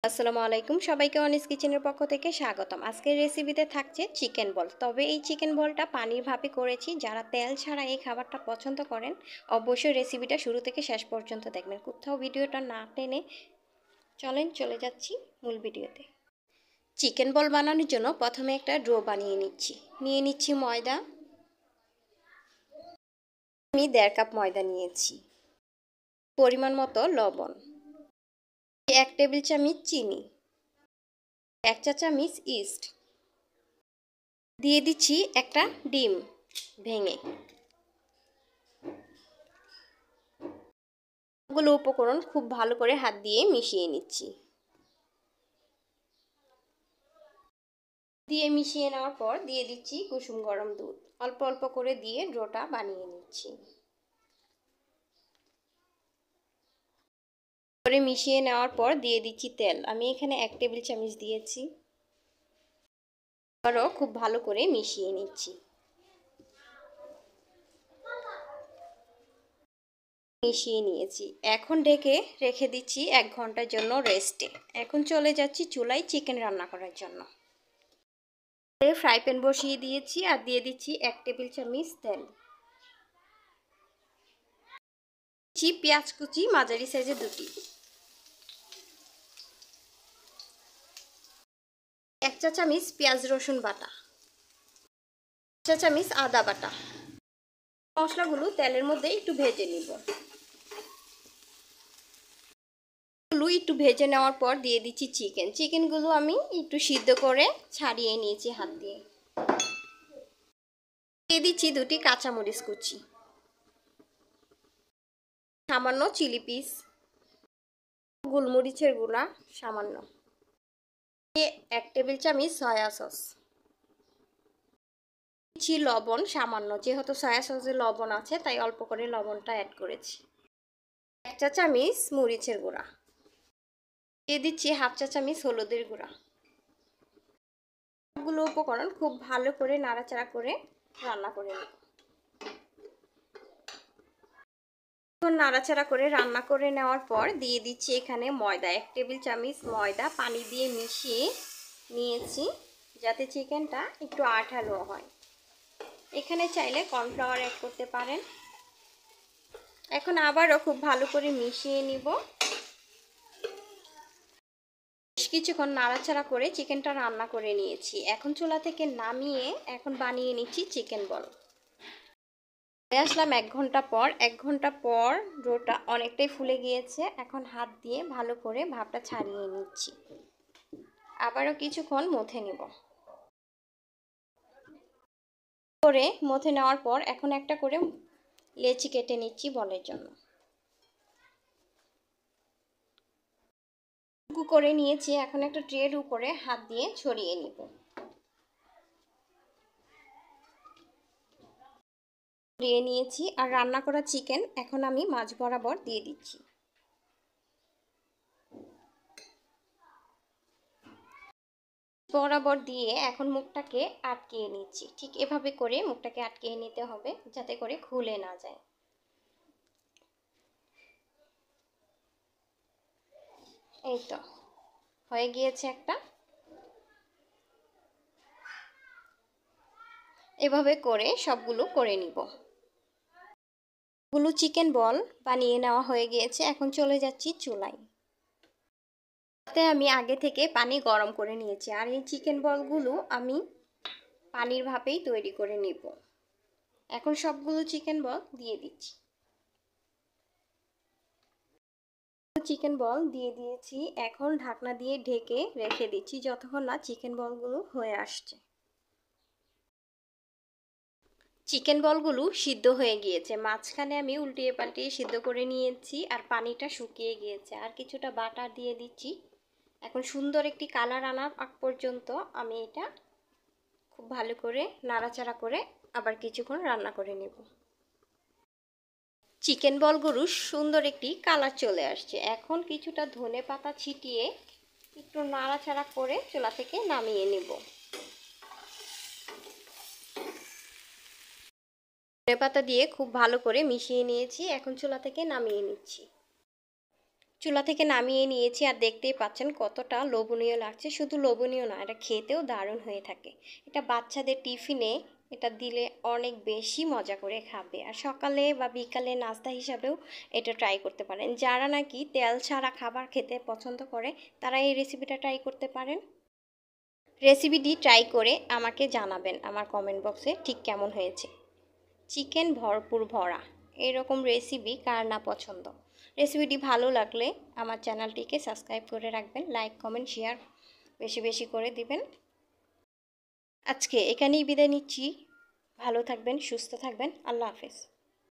আসসালামু আলাইকুম, সবাইকে অনিস কিচেনের পক্ষ থেকে স্বাগতম। আজকের রেসিপিতে থাকছে চিকেন বল। তবে এই চিকেন বলটা পানির ভাপে করেছি। যারা তেল ছাড়া এই খাবারটা পছন্দ করেন অবশ্যই রেসিপিটা শুরু থেকে শেষ পর্যন্ত দেখবেন, কোথাও ভিডিওটা না টেনে। চলেন চলে যাচ্ছি মূল ভিডিওতে। চিকেন বল বানানোর জন্য প্রথমে একটা ডো বানিয়ে নিয়ে নিচ্ছি ময়দা। আমি 1.5 কাপ ময়দা নিয়েছি। পরিমাণ মতো লবণ, 1 টেবিল চামচ চিনি, 1 চা চামচ ইস্ট, দিয়ে দিচ্ছি একটা ডিম ভেঙে। গুলো উপকরণ খুব ভালো করে হাত দিয়ে মিশিয়ে নিচ্ছি। মিশিয়ে নেওয়ার পর দিয়ে দিচ্ছি কুসুম গরম দুধ। অল্প অল্প করে দিয়ে ডোটা বানিয়ে নিচ্ছি। করে মিশিয়ে নেওয়ার পর দিয়ে দিচ্ছি তেল। আমি এখানে 1 টেবিল চামচ দিয়েছি। আরও খুব ভালো করে মিশিয়ে নিচ্ছি। মিশিয়ে নিয়েছি। এখন ঢেকে রেখে দিচ্ছি 1 ঘন্টার জন্য রেস্টে। এখন চলে যাচ্ছি চুলায় চিকেন রান্না করার জন্য। ফ্রাই প্যান বসিয়ে দিয়েছি আর দিয়ে দিচ্ছি 1 টেবিল চামচ তেল। পেঁয়াজ কুচি মাঝারি সাইজে 2টি, 1 চা চামচ পেঁয়াজ রসুন বাটা, 1 চা চামচ আদা বাটা। মশলাগুলো তেলের মধ্যে একটু ভেজে নিব। একটু ভেজে নেওয়ার পর দিয়ে দিচ্ছি চিকেনগুলো আমি একটু সিদ্ধ করে ছাড়িয়ে নিয়েছি হাত দিয়ে। দিয়ে দিচ্ছি 2টি কাঁচামরিচ কুচি, সামান্য চিলি পিস, গোলমরিচের গুঁড়া সামান্য, 1 টেবিল চামচ সয়া সস, দিচ্ছি লবণ সামান্য, যেহেতু সয়া সসে লবণ আছে তাই অল্প করে লবণটা অ্যাড করেছি। 1 চা চামচ মরিচের গুঁড়া, দিয়ে দিচ্ছি 1/2 চা চামচ হলুদের গুঁড়া। সবগুলো উপকরণ খুব ভালো করে নাড়াচাড়া করে রান্না করে নেব। নাড়াচাড়া করে রান্না করে নেওয়ার পর দিয়ে দিচ্ছি এখানে ময়দা। 1 টেবিল চামচ ময়দা পানি দিয়ে মিশিয়ে নিয়েছি যাতে চিকেনটা একটু আঠালো হয়। এখানে চাইলে কর্নফ্লাওয়ার অ্যাড করতে পারেন। এখন আবারও খুব ভালো করে মিশিয়ে নিব। বেশ কিছুক্ষণ নাড়াচাড়া করে চিকেনটা রান্না করে নিয়েছি। এখন চুলা থেকে নামিয়ে এখন বানিয়ে নিচ্ছি চিকেন বল। আসলাম 1 ঘন্টা পর ডোটা অনেকটাই ফুলে গিয়েছে। এখন হাত দিয়ে ভালো করে ভাপটা ছাড়িয়ে নিচ্ছি। আবারও কিছুক্ষণ মথে নিব। মথে নেওয়ার পর এখন একটা করে লেচি কেটে নিচ্ছি বলের জন্য। করে নিয়েছি। এখন একটা ট্রের উপরে হাত দিয়ে ছড়িয়ে নিব। ছড়িয়ে নিয়েছি আর রান্না করা চিকেন এখন আমি মাঝ বরাবর দিয়ে দিচ্ছি। বরাবর দিয়ে এখন মুখটাকে আটকিয়ে নিচ্ছি। ঠিক এভাবে করে মুখটাকে আটকিয়ে নিতে হবে যাতে করে খুলে না যায়। এই তো হয়ে গিয়েছে একটা। এভাবে করে সবগুলো করে নিব। চিকেন বল বানিয়ে নেওয়া হয়ে গিয়েছে। এখন চলে যাচ্ছি চুলায়। তাতে আমি আগে থেকে পানি গরম করে নিয়েছি আর এই চিকেন বলগুলো আমি পানির ভাপেই তৈরি করে নিব। এখন সবগুলো চিকেন বল দিয়ে দিচ্ছি। চিকেন বল দিয়ে দিয়েছি। এখন ঢাকনা দিয়ে ঢেকে রেখে দিচ্ছি যতক্ষণ না চিকেন বলগুলো হয়ে আসছে। চিকেন বলগুলো সিদ্ধ হয়ে গিয়েছে। মাঝখানে আমি উল্টিয়ে পাল্টিয়ে সিদ্ধ করে নিয়েছি আর পানিটা শুকিয়ে গিয়েছে। আর কিছুটা বাটার দিয়ে দিচ্ছি। এখন সুন্দর একটি কালার আনার আগ পর্যন্ত আমি এটা খুব ভালো করে নাড়াচাড়া করে আবার কিছুক্ষণ রান্না করে নেব। চিকেন বলগুলো সুন্দর একটি কালার চলে আসছে। এখন কিছুটা ধনেপাতা ছিটিয়ে একটু নাড়াচাড়া করে চুলা থেকে নামিয়ে নেব। ধনেপাতা দিয়ে খুব ভালো করে মিশিয়ে নিয়েছি। এখন চুলা থেকে নামিয়ে নিচ্ছি। চুলা থেকে নামিয়ে নিয়েছি আর দেখতেই পাচ্ছেন কতটা লোভনীয় লাগছে। শুধু লোভনীয় না, এটা খেতেও দারুণ হয়ে থাকে। এটা বাচ্চাদের টিফিনে এটা দিলে অনেক বেশি মজা করে খাবে। আর সকালে বা বিকালে নাস্তা হিসাবেও এটা ট্রাই করতে পারেন। যারা নাকি তেল ছাড়া খাবার খেতে পছন্দ করে তারা এই রেসিপিটা ট্রাই করতে পারেন। রেসিপিটি ট্রাই করে আমাকে জানাবেন আমার কমেন্ট বক্সে ঠিক কেমন হয়েছে। চিকেন ভরপুর ভরা এরকম রেসিপি কার না পছন্দ। রেসিপিটি ভালো লাগলে আমার চ্যানেলটিকে সাবস্ক্রাইব করে রাখবেন, লাইক কমেন্ট শেয়ার বেশি বেশি করে দিবেন। আজকে এখানেই বিদায় নিচ্ছি। ভালো থাকবেন, সুস্থ থাকবেন। আল্লাহ হাফেজ।